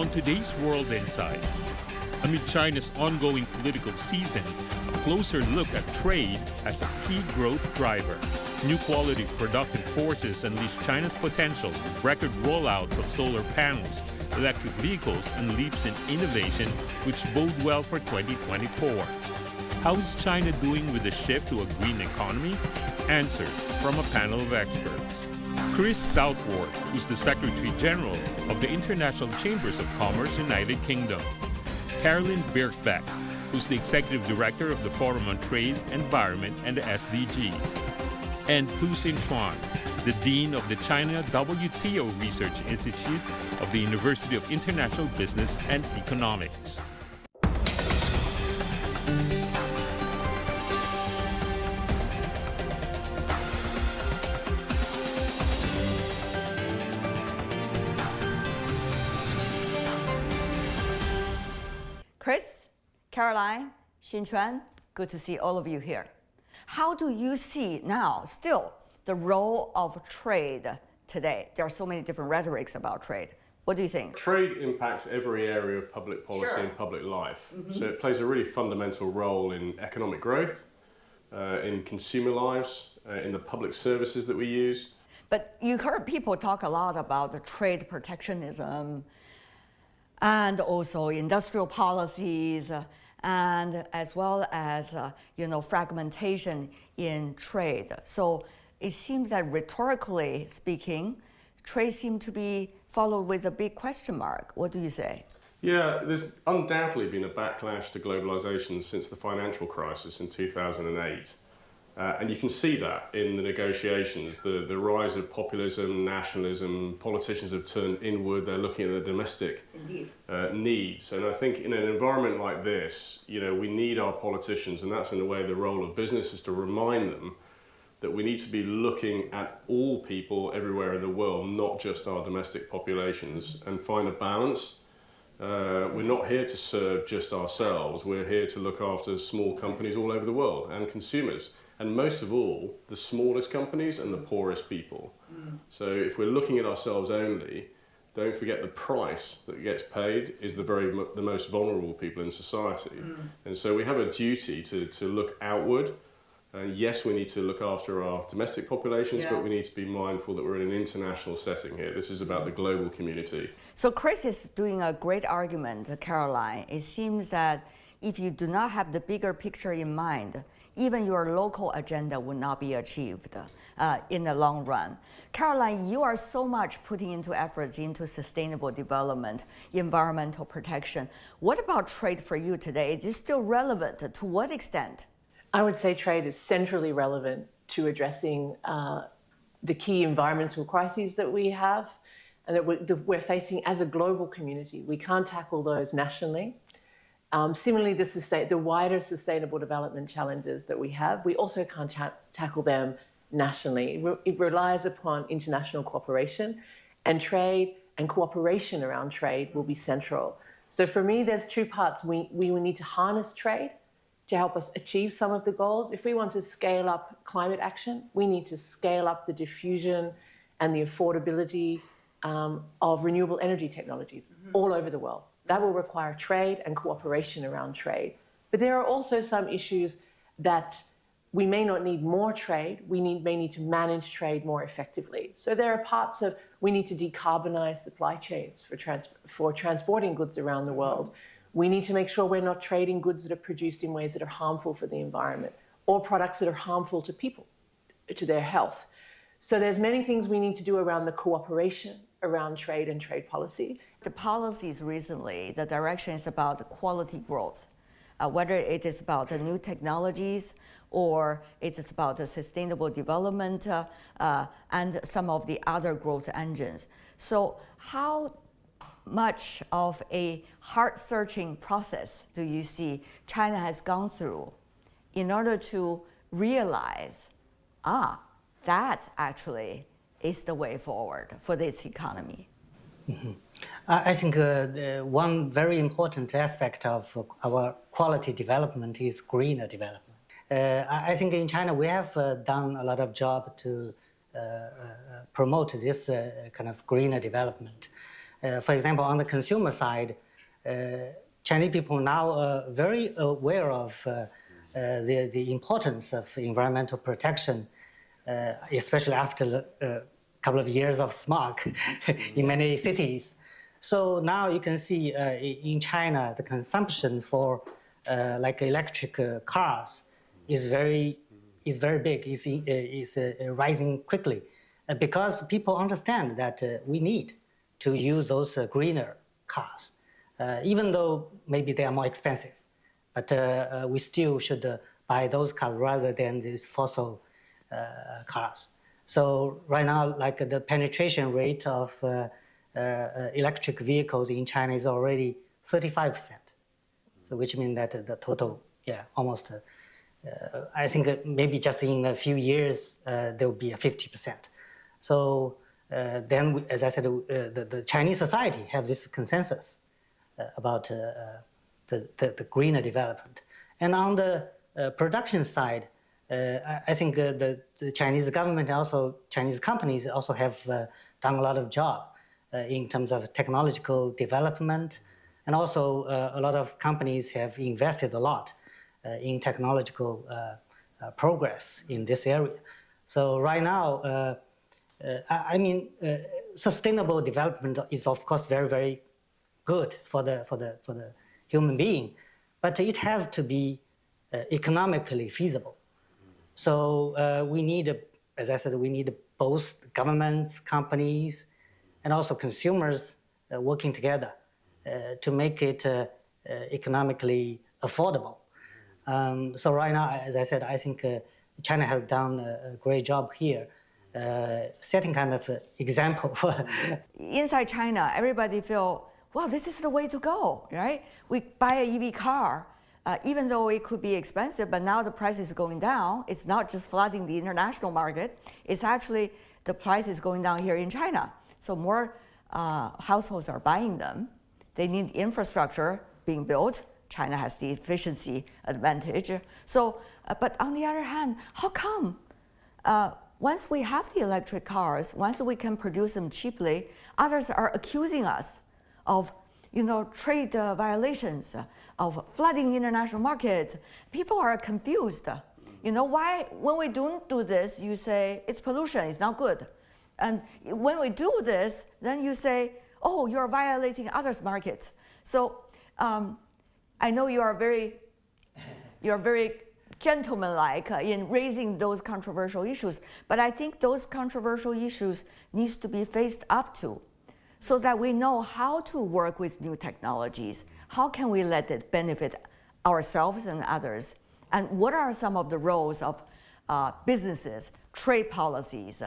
On today's World Insight, amid China's ongoing political season, a closer look at trade as a key growth driver. New quality productive forces unleash China's potential with record rollouts of solar panels, electric vehicles, and leaps in innovation which bode well for 2024. How is China doing with the shift to a green economy? Answers from a panel of experts. Chris Southworth, who's the Secretary General of the International Chambers of Commerce, United Kingdom. Carolyn Birkbeck, who's the Executive Director of the Forum on Trade, Environment, and the SDGs. And Tu Xinquan, the Dean of the China WTO Research Institute of the University of International Business and Economics. Chris, Caroline, Xinquan, good to see all of you here. How do you see now, still, the role of trade today? There are so many different rhetorics about trade. What do you think? Trade impacts every area of public policy and public life. So it plays a really fundamental role in economic growth, in consumer lives, in the public services that we use. But you heard people talk a lot about the trade protectionism and also industrial policies, and as well as fragmentation in trade. So it seems that rhetorically speaking, trade seems to be followed with a big question mark. What do you say? Yeah, there's undoubtedly been a backlash to globalization since the financial crisis in 2008. And you can see that in the negotiations, the rise of populism, nationalism. Politicians have turned inward, they're looking at their domestic needs. And I think in an environment like this, we need our politicians, and that's in a way the role of business, is to remind them that we need to be looking at all people everywhere in the world, not just our domestic populations, and find a balance. We're not here to serve just ourselves, we're here to look after small companies all over the world and consumers. And most of all, the smallest companies and the poorest people. So if we're looking at ourselves only, don't forget the price that gets paid is the most vulnerable people in society. And so we have a duty to look outward. Yes, we need to look after our domestic populations, but we need to be mindful that we're in an international setting here. This is about the global community. So Chris is doing a great argument, Caroline. It seems that if you do not have the bigger picture in mind, even your local agenda will not be achieved in the long run. Caroline, you are so much putting into efforts into sustainable development, environmental protection. What about trade for you today? Is it still relevant? To what extent? I would say trade is centrally relevant to addressing the key environmental crises that we have and that we're facing as a global community. We can't tackle those nationally. Similarly, the wider sustainable development challenges that we have, we also can't tackle them nationally. It relies upon international cooperation, and trade and cooperation around trade will be central. So for me, there's two parts. We will need to harness trade to help us achieve some of the goals. If we want to scale up climate action, we need to scale up the diffusion and the affordability of renewable energy technologies all over the world. That will require trade and cooperation around trade. But there are also some issues that we may not need more trade, we may need to manage trade more effectively. So there are parts of, we need to decarbonize supply chains for transporting goods around the world. We need to make sure we're not trading goods that are produced in ways that are harmful for the environment or products that are harmful to people, to their health. So there's many things we need to do around the cooperation around trade and trade policy. The policies recently, the direction is about the quality growth, whether it is about the new technologies or it is about the sustainable development and some of the other growth engines. So how much of a heart-searching process do you see China has gone through in order to realize, that actually is the way forward for this economy? I think one very important aspect of our quality development is greener development. I think in China we have done a lot of job to promote this kind of greener development. For example, on the consumer side, Chinese people now are very aware of the importance of environmental protection, especially after a couple of years of smog in many cities. So now you can see in China, the consumption for like electric cars is very big, is rising quickly, because people understand that we need to use those greener cars, even though maybe they are more expensive. But we still should buy those cars rather than these fossil cars. So right now, like the penetration rate of electric vehicles in China is already 35%. So which means that the total, almost, I think maybe just in a few years, there will be a 50%. So then, as I said, the Chinese society has this consensus about the greener development. And on the production side, I think the Chinese government and also Chinese companies also have done a lot of job in terms of technological development. And also a lot of companies have invested a lot in technological progress in this area. So right now, I mean, sustainable development is of course very, very good for the human being, but it has to be economically feasible. So we need, as I said, we need both governments, companies, and also consumers working together to make it economically affordable. So right now, as I said, I think China has done a great job here, setting kind of example for. Inside China, everybody feel, well, this is the way to go, right? We buy an EV car, even though it could be expensive, but now the price is going down. It's not just flooding the international market. It's actually the price is going down here in China. So more households are buying them. They need infrastructure being built. China has the efficiency advantage. So, but on the other hand, how come once we have the electric cars, once we can produce them cheaply, others are accusing us of, trade violations, of flooding international markets? People are confused. Why, when we don't do this, you say it's pollution, it's not good. And when we do this, then you say, oh, you're violating others' markets. So I know you're very gentlemanlike in raising those controversial issues, but I think those controversial issues needs to be faced up to, so that we know how to work with new technologies. How can we let it benefit ourselves and others? And what are some of the roles of businesses, trade policies,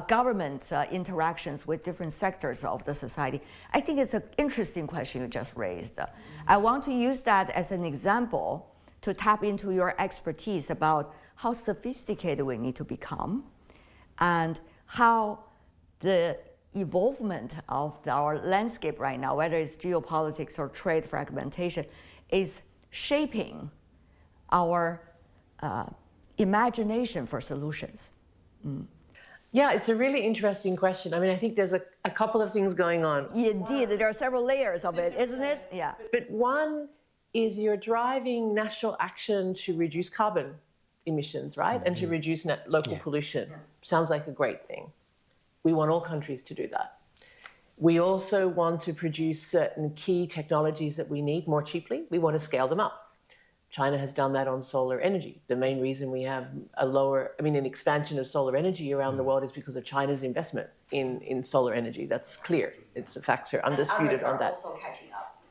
governments' interactions with different sectors of the society? I think it's an interesting question you just raised. I want to use that as an example to tap into your expertise about how sophisticated we need to become and how the evolvement of our landscape right now, whether it's geopolitics or trade fragmentation, is shaping our imagination for solutions. Yeah, it's a really interesting question. I mean, I think there's a couple of things going on. Indeed, there are several layers of it, isn't it? Yeah. But one is you're driving national action to reduce carbon emissions, right? Mm-hmm. And to reduce local pollution. Yeah. Sounds like a great thing. We want all countries to do that. We also want to produce certain key technologies that we need more cheaply. We want to scale them up. China has done that on solar energy. The main reason we have an expansion of solar energy around the world is because of China's investment in solar energy. That's clear. The facts are undisputed on that. Also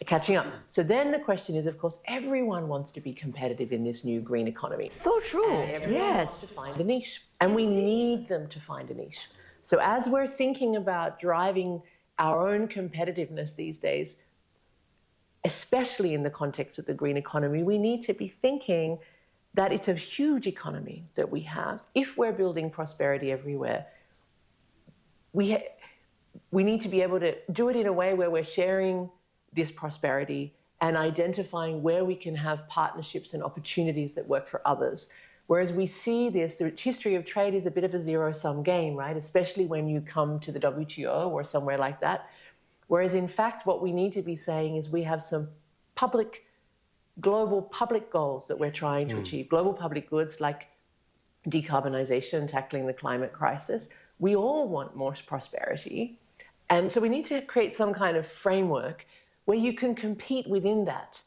catching up. So then the question is, of course, everyone wants to be competitive in this new green economy. So true. And everyone wants to find a niche. And we need them to find a niche. So as we're thinking about driving our own competitiveness these days, especially in the context of the green economy, we need to be thinking that it's a huge economy that we have. If we're building prosperity everywhere, we need to be able to do it in a way where we're sharing this prosperity and identifying where we can have partnerships and opportunities that work for others. Whereas we see this, the history of trade is a bit of a zero-sum game, right? Especially when you come to the WTO or somewhere like that. Whereas in fact, what we need to be saying is we have some global public goals that we're trying to achieve, global public goods like decarbonization, tackling the climate crisis. We all want more prosperity. And so we need to create some kind of framework where you can compete within that.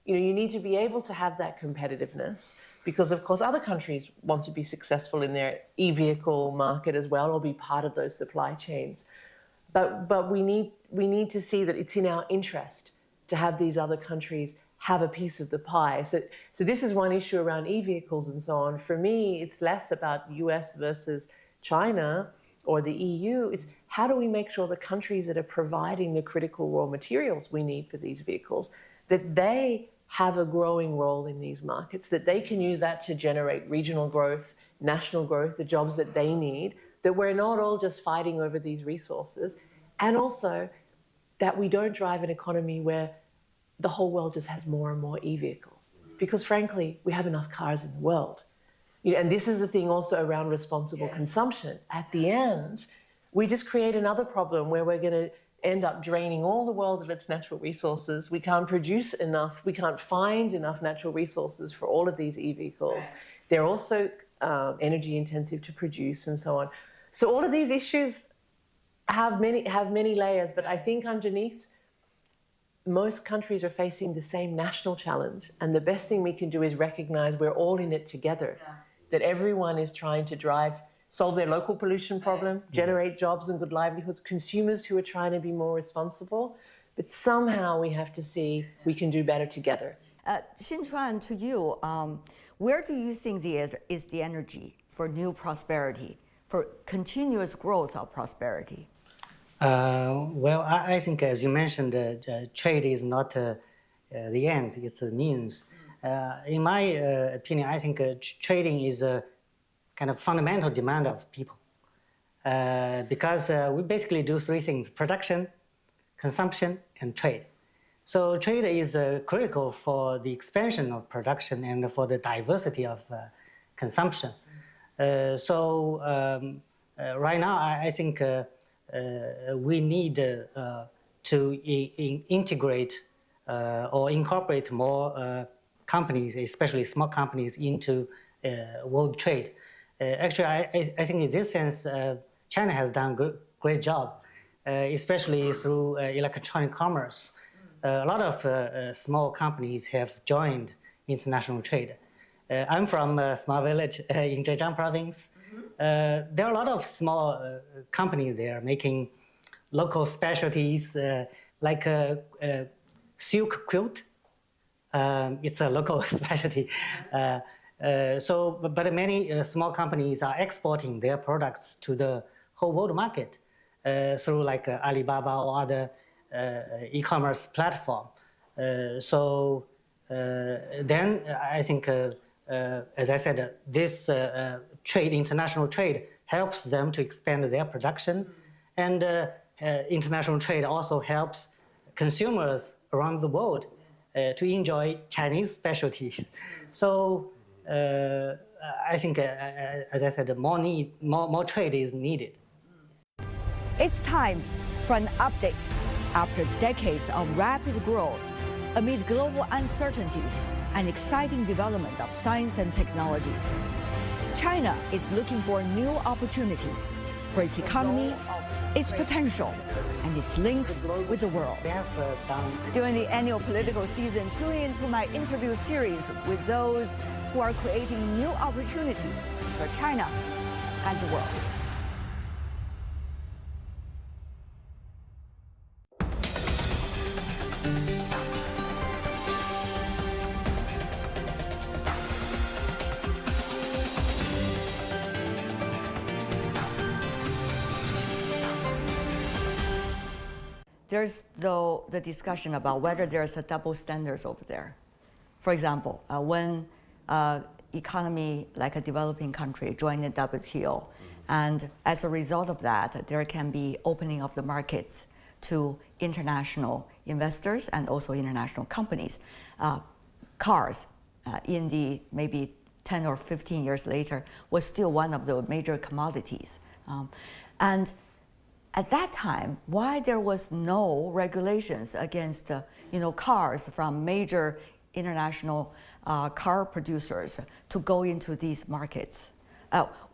You need to be able to have that competitiveness because, of course, other countries want to be successful in their e-vehicle market as well or be part of those supply chains. But we need to see that it's in our interest to have these other countries have a piece of the pie. So this is one issue around e-vehicles and so on. For me, it's less about US versus China or the EU. It's how do we make sure the countries that are providing the critical raw materials we need for these vehicles, that they have a growing role in these markets, that they can use that to generate regional growth, national growth, the jobs that they need, that we're not all just fighting over these resources, and also that we don't drive an economy where the whole world just has more and more e-vehicles. Because frankly, we have enough cars in the world. And this is the thing also around responsible consumption. At the end, we just create another problem where we're going to end up draining all the world of its natural resources. We can't produce enough. We can't find enough natural resources for all of these e-vehicles. They're also energy intensive to produce and so on. So all of these issues have many layers, but I think underneath, most countries are facing the same national challenge. And the best thing we can do is recognize we're all in it together, that everyone is trying to solve their local pollution problem, generate jobs and good livelihoods, consumers who are trying to be more responsible. But somehow we have to see we can do better together. Xinquan, to you, where do you think is the energy for new prosperity, for continuous growth of prosperity? Well, I think, as you mentioned, trade is not the end, it's the means. In my opinion, I think trading is a kind of fundamental demand of people because we basically do three things: production, consumption, and trade. So trade is critical for the expansion of production and for the diversity of consumption. Right now, I think we need to integrate or incorporate more companies, especially small companies, into world trade. Actually, I think in this sense, China has done a great job, especially through electronic commerce. A lot of small companies have joined international trade. I'm from a small village in Zhejiang province. There are a lot of small companies there making local specialties like a silk quilt. It's a local specialty. But many small companies are exporting their products to the whole world market through like Alibaba or other e-commerce platform. Then I think, as I said, this international trade helps them to expand their production, and international trade also helps consumers around the world to enjoy Chinese specialties. So I think, as I said, more trade is needed. It's time for an update. After decades of rapid growth, amid global uncertainties and exciting development of science and technologies, China is looking for new opportunities for its economy, its potential, and its links with the world. During the annual political season, tune into my interview series with those who are creating new opportunities for China and the world. There's, though, the discussion about whether there's a double standards over there. For example, when economy like a developing country join the WTO, and as a result of that, there can be opening of the markets to international investors and also international companies. Cars, in the maybe 10 or 15 years later, was still one of the major commodities. And at that time, why there was no regulations against cars from major international car producers to go into these markets.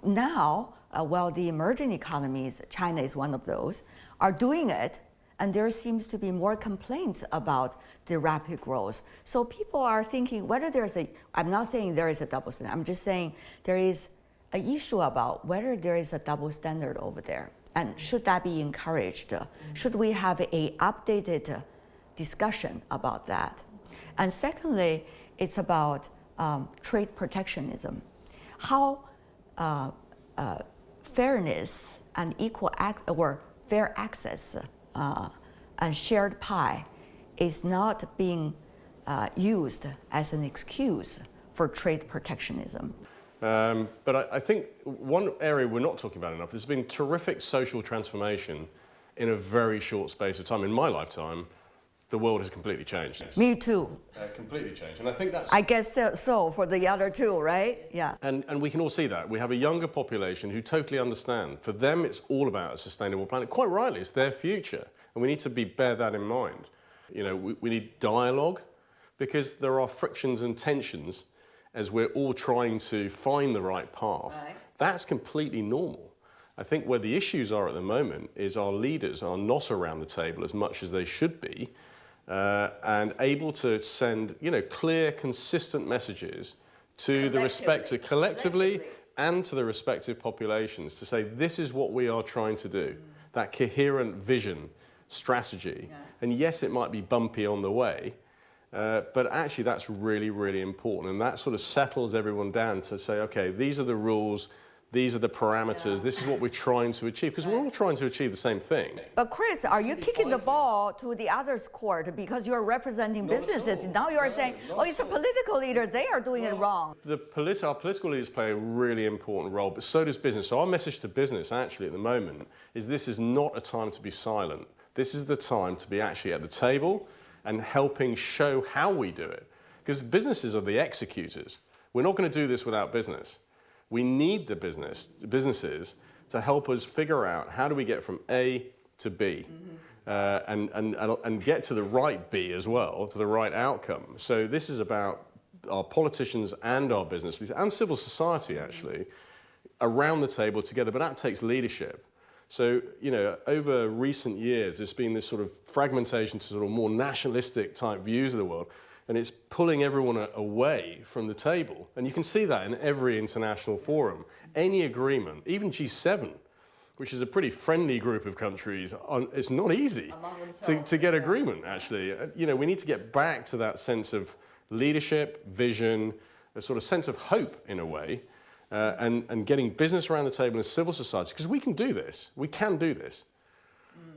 Now, while the emerging economies, China is one of those, are doing it, and there seems to be more complaints about the rapid growth. So people are thinking whether there's I'm not saying there is a double standard, I'm just saying there is an issue about whether there is a double standard over there. And should that be encouraged? Should we have an updated discussion about that? And secondly, it's about trade protectionism. How fairness and fair access and shared pie is not being used as an excuse for trade protectionism. But I think one area we're not talking about enough, there's been terrific social transformation in a very short space of time. In my lifetime, the world has completely changed. Me too. Completely changed. And I think that's... I guess so for the other two, right? Yeah. And we can all see that. We have a younger population who totally understand. For them, it's all about a sustainable planet. Quite rightly, it's their future. And we need to bear that in mind. You know, we need dialogue because there are frictions and tensions as we're all trying to find the right path. Right. That's completely normal. I think where the issues are at the moment is our leaders are not around the table as much as they should be, and able to send, clear, consistent messages to the respective, collectively and to the respective populations to say, this is what we are trying to do. That coherent vision, strategy. Yeah. And yes, it might be bumpy on the way, but actually that's really, really important. And that sort of settles everyone down to say, okay, these are the rules, these are the parameters, this is what we're trying to achieve, because we're all trying to achieve the same thing. But Chris, are you kicking the ball to the other's court because you're representing businesses? Now you're saying, oh, it's a political leader, they are doing it wrong. Our political leaders play a really important role, but so does business. So our message to business actually at the moment is this is not a time to be silent. This is the time to be actually at the table and helping show how we do it. Because businesses are the executors. We're not going to do this without business. We need the businesses to help us figure out how do we get from A to B, and get to the right B as well, to the right outcome. So this is about our politicians and our business leaders and civil society actually around the table together, but that takes leadership. So, over recent years, there's been this sort of fragmentation to sort of more nationalistic type views of the world. And it's pulling everyone away from the table. And you can see that in every international forum. Any agreement, even G7, which is a pretty friendly group of countries, it's not easy to get agreement, actually. We need to get back to that sense of leadership, vision, a sort of sense of hope, in a way, and getting business around the table and civil society. Because we can do this. We can do this.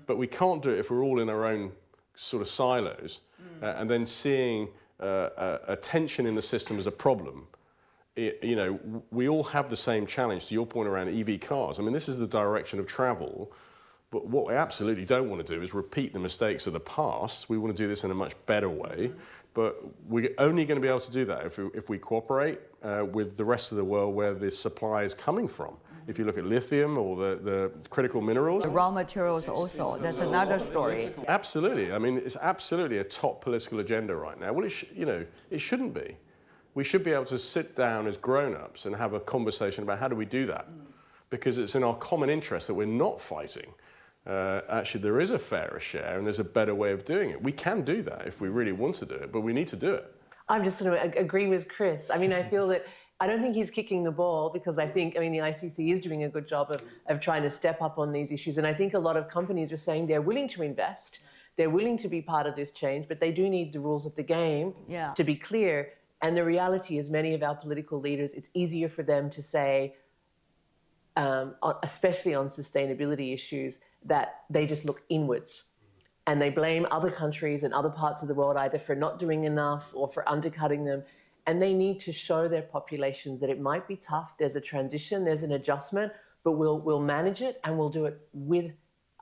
But we can't do it if we're all in our own sort of silos. And then seeing a tension in the system as a problem. We all have the same challenge, to your point around EV cars. I mean, this is the direction of travel, but what we absolutely don't want to do is repeat the mistakes of the past. We want to do this in a much better way, but we're only going to be able to do that if we cooperate with the rest of the world where the supply is coming from. If you look at lithium or the critical minerals. The raw materials also, that's another story. Absolutely. I mean, it's absolutely a top political agenda right now. Well, it shouldn't be. We should be able to sit down as grown-ups and have a conversation about how do we do that? Because it's in our common interest that we're not fighting. Actually, there is a fairer share and there's a better way of doing it. We can do that if we really want to do it, but we need to do it. I'm just going to agree with Chris. I mean, I feel that I don't think he's kicking the ball because I think, the ICC is doing a good job of trying to step up on these issues. And I think a lot of companies are saying they're willing to invest, they're willing to be part of this change, but they do need the rules of the game to be clear. And the reality is many of our political leaders, it's easier for them to say, especially on sustainability issues, that they just look inwards. And they blame other countries and other parts of the world either for not doing enough or for undercutting them. And they need to show their populations that it might be tough, there's a transition, there's an adjustment, but we'll manage it and we'll do it with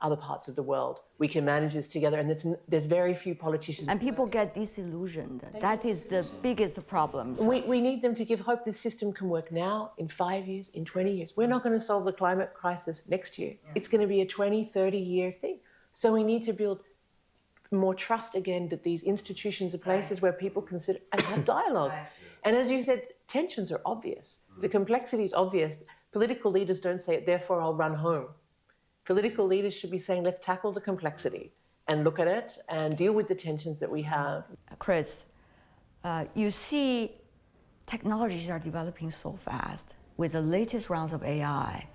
other parts of the world. We can manage this together, and there's very few politicians. And people get disillusioned. That is the biggest problem. We need them to give hope this system can work now, in 5 years, in 20 years. We're not going to solve the climate crisis next year. It's going to be a 20, 30-year thing. So we need to build more trust again that these institutions are places where people consider and have dialogue. And as you said, tensions are obvious. The complexity is obvious. Political leaders don't say it, therefore I'll run home. Political leaders should be saying, let's tackle the complexity and look at it and deal with the tensions that we have. Chris, you see technologies are developing so fast. With the latest rounds of AI,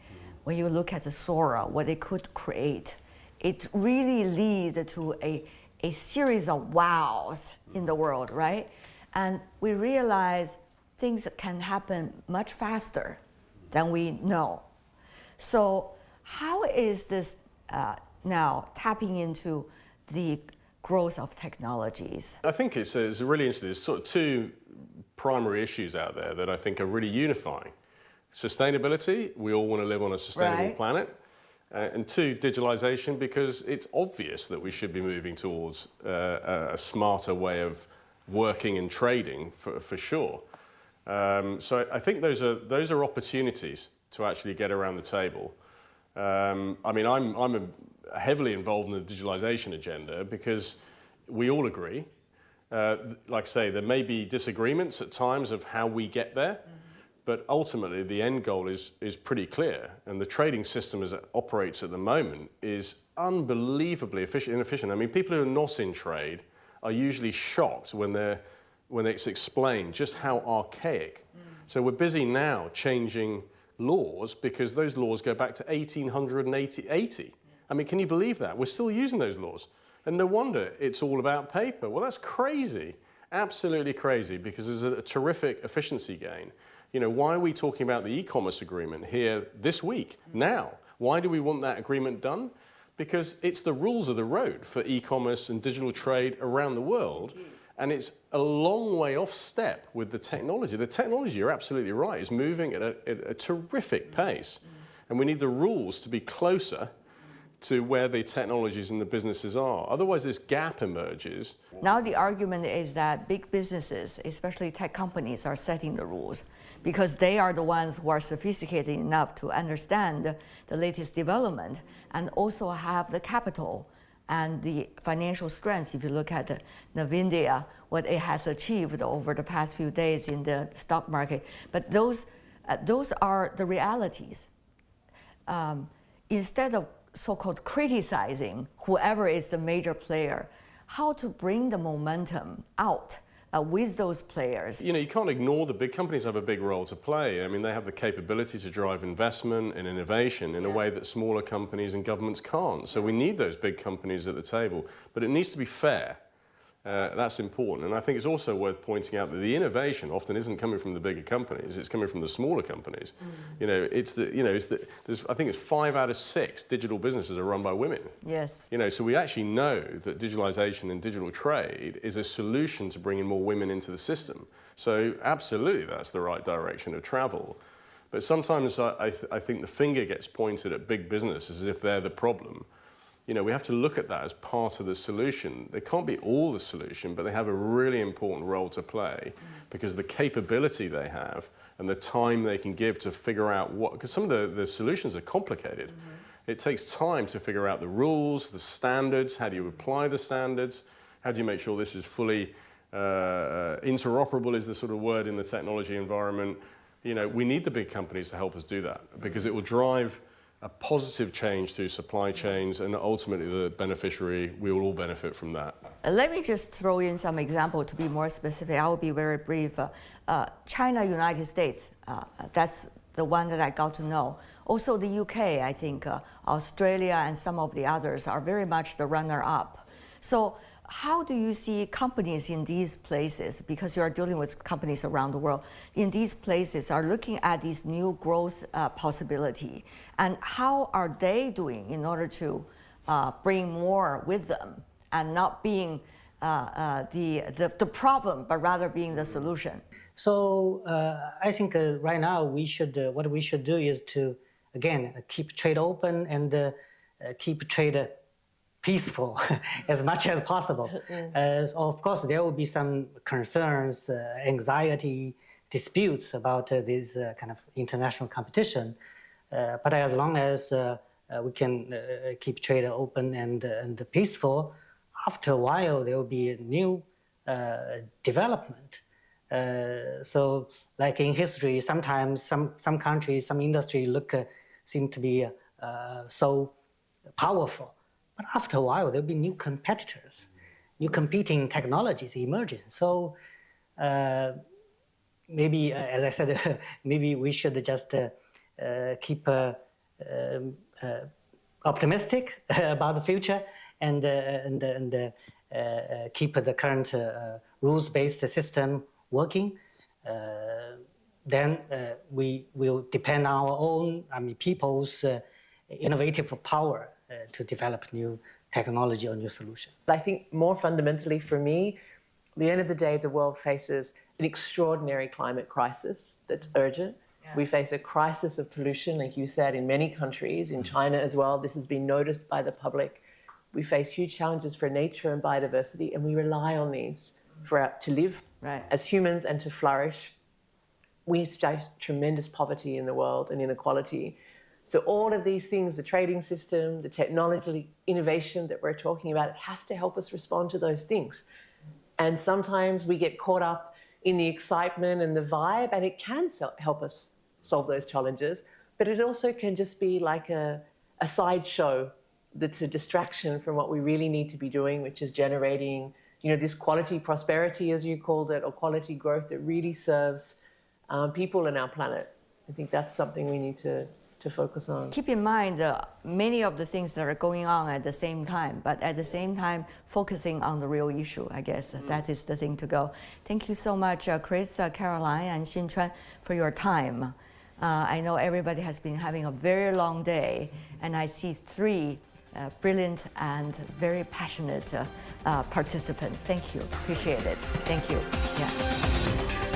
when you look at the Sora, what they could create, it really leads to a series of wows in the world, right? And we realize things can happen much faster than we know. So how is this now tapping into the growth of technologies? I think it's really interesting. There's sort of two primary issues out there that I think are really unifying. Sustainability, we all want to live on a sustainable planet. And two, digitalization, because it's obvious that we should be moving towards a smarter way of working and trading for sure. So I think those are opportunities to actually get around the table. I mean, I'm heavily involved in the digitalization agenda because we all agree. Like I say, there may be disagreements at times of how we get there, but ultimately the end goal is pretty clear. And the trading system as it operates at the moment is unbelievably inefficient. I mean, people who are not in trade are usually shocked when it's explained just how archaic. So we're busy now changing laws because those laws go back to 1880. I mean, can you believe that? We're still using those laws. And no wonder it's all about paper. Well, that's crazy, absolutely crazy, because there's a terrific efficiency gain. You know, why are we talking about the e-commerce agreement here this week, now? Why do we want that agreement done? Because it's the rules of the road for e-commerce and digital trade around the world. And it's a long way off step with the technology. The technology, you're absolutely right, is moving at a terrific pace. And we need the rules to be closer to where the technologies and the businesses are. Otherwise, this gap emerges. Now the argument is that big businesses, especially tech companies, are setting the rules because they are the ones who are sophisticated enough to understand the latest development and also have the capital and the financial strength. If you look at NVIDIA, what it has achieved over the past few days in the stock market. But those are the realities. Instead of so-called criticizing whoever is the major player, how to bring the momentum out with those players. You know, you can't ignore the big companies have a big role to play. I mean, they have the capability to drive investment and innovation in a way that smaller companies and governments can't. So we need those big companies at the table, but it needs to be fair. That's important. And I think it's also worth pointing out that the innovation often isn't coming from the bigger companies, it's coming from the smaller companies. You know, I think it's 5 out of 6 digital businesses are run by women. Yes. You know, so we actually know that digitalization and digital trade is a solution to bringing more women into the system. So absolutely that's the right direction of travel. But sometimes I think the finger gets pointed at big business as if they're the problem. You know, we have to look at that as part of the solution. They can't be all the solution, but they have a really important role to play because the capability they have and the time they can give to figure out what, because some of the solutions are complicated. It takes time to figure out the rules, the standards, how do you apply the standards, how do you make sure this is fully interoperable is the sort of word in the technology environment. You know, we need the big companies to help us do that because it will drive a positive change through supply chains, and ultimately the beneficiary, we will all benefit from that. Let me just throw in some example to be more specific. I will be very brief. China, United States, that's the one that I got to know. Also the UK, I think Australia and some of the others are very much the runner-up. So how do you see companies in these places, because you are dealing with companies around the world, in these places are looking at these new growth possibility, and how are they doing in order to bring more with them and not being the problem, but rather being the solution? So I think right now what we should do is to, again, keep trade open and keep trade peaceful as much as possible. Of course, there will be some concerns, anxiety, disputes about this kind of international competition. But as long as we can keep trade open and peaceful, after a while there will be a new development. So, like in history, sometimes some countries, some industry seem to be so powerful, but after a while there'll be new competitors, new competing technologies emerging. So maybe, as I said, maybe we should just keep optimistic about the future and keep the current rules-based system working. Then we will depend on our own, people's innovative power to develop new technology or new solutions. I think more fundamentally for me, at the end of the day, the world faces an extraordinary climate crisis that's urgent. Yeah. We face a crisis of pollution, like you said, in many countries, in China as well. This has been noticed by the public. We face huge challenges for nature and biodiversity, and we rely on these to live as humans and to flourish. We face tremendous poverty in the world and inequality. So all of these things, the trading system, the technology innovation that we're talking about, it has to help us respond to those things. And sometimes we get caught up in the excitement and the vibe, and it can help us solve those challenges, but it also can just be like a sideshow that's a distraction from what we really need to be doing, which is generating, this quality prosperity, as you called it, or quality growth that really serves people and our planet. I think that's something we need to focus on. Keep in mind many of the things that are going on at the same time, but at the same time focusing on the real issue, I guess. That is the thing to go. Thank you so much, Chris, Caroline, and Xinquan, for your time. I know everybody has been having a very long day, and I see three brilliant and very passionate participants. Thank you. Appreciate it. Thank you. Yeah.